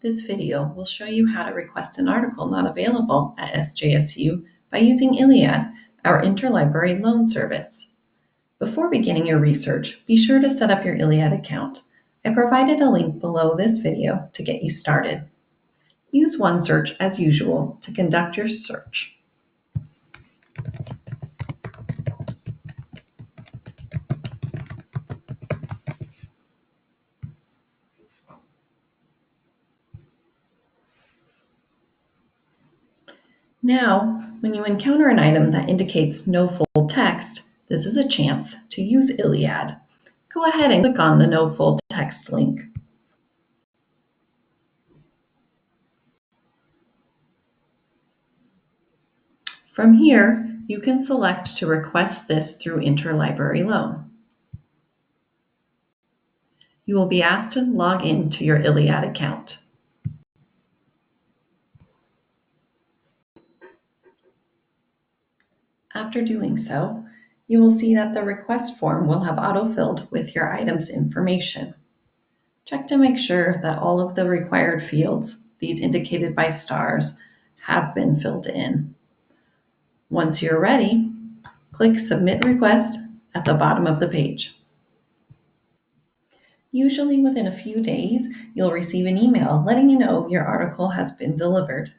This video will show you how to request an article not available at SJSU by using ILLiad, our interlibrary loan service. Before beginning your research, be sure to set up your ILLiad account. I provided a link below this video to get you started. Use OneSearch as usual to conduct your search. Now, when you encounter an item that indicates no full text, this is a chance to use ILLiad. Go ahead and click on the No Full Text link. From here, you can select to request this through interlibrary loan. You will be asked to log in to your ILLiad account. After doing so, you will see that the request form will have autofilled with your item's information. Check to make sure that all of the required fields, these indicated by stars, have been filled in. Once you're ready, click Submit Request at the bottom of the page. Usually within a few days, you'll receive an email letting you know your article has been delivered.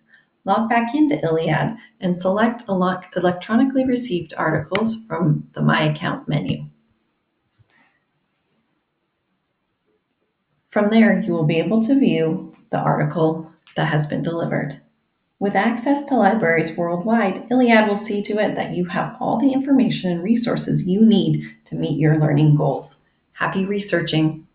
Log back into ILLiad and select Electronically Received Articles from the My Account menu. From there, you will be able to view the article that has been delivered. With access to libraries worldwide, ILLiad will see to it that you have all the information and resources you need to meet your learning goals. Happy researching!